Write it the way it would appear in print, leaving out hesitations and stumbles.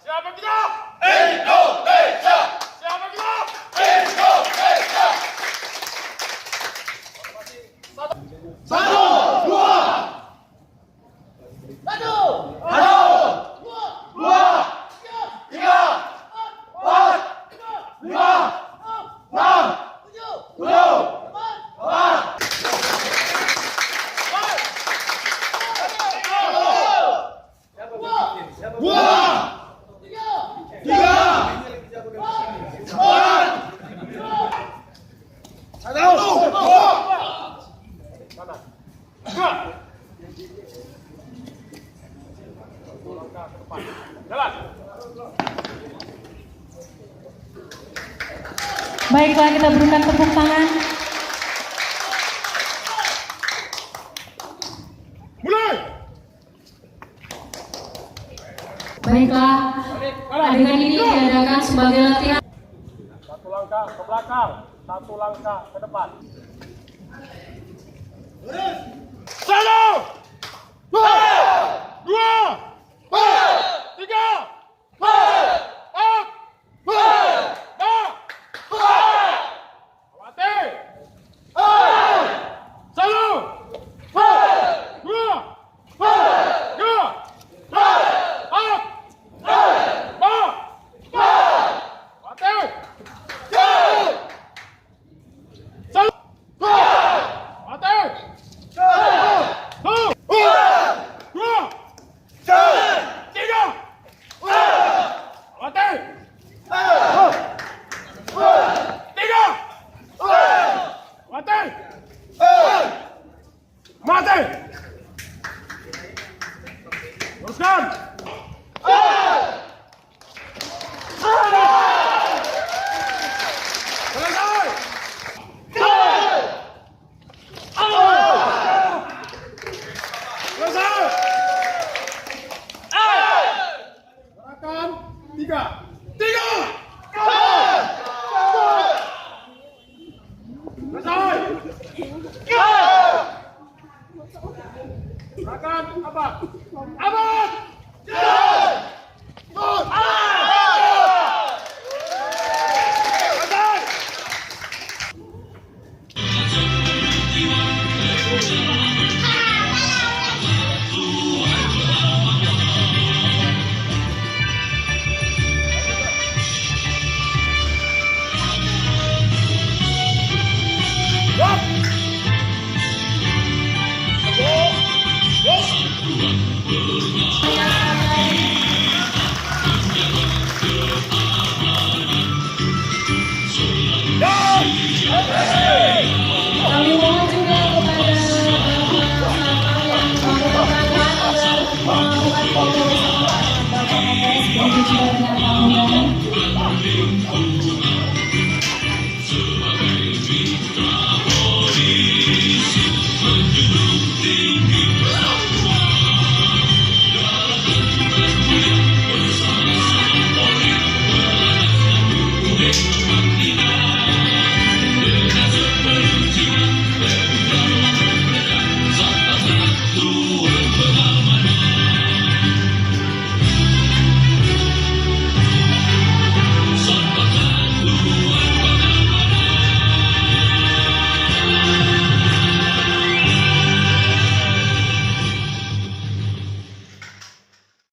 Siapa kita? Indonesia. Siapa kita? Indonesia. Satu, dua. Satu, dua, tiga, empat, lima, enam, tujuh, delapan. Dua, tiga, empat, satu, mana? Langkah ke depan. Jalan. Baiklah, kita berikan tepuk tangan. Mulai. Baiklah, adegan ini diadakan sebagai latihan. Satu langkah ke belakang, satu langkah ke depan. Satu, dua, tiga, empat, lima, mati. Satu, dua, tiga, empat, lima, mati. Satu, mati. Satu, dua, tiga, mati. Tiga, mati. Mati. Teruskan. Selesai. Selesai. Gerakan tiga. Tiga. Selesai. Gerakan abad. Abad. Kami mohon juga kepada Bapak Kapolres, Bapak Kapolres, Bapak Kapolres,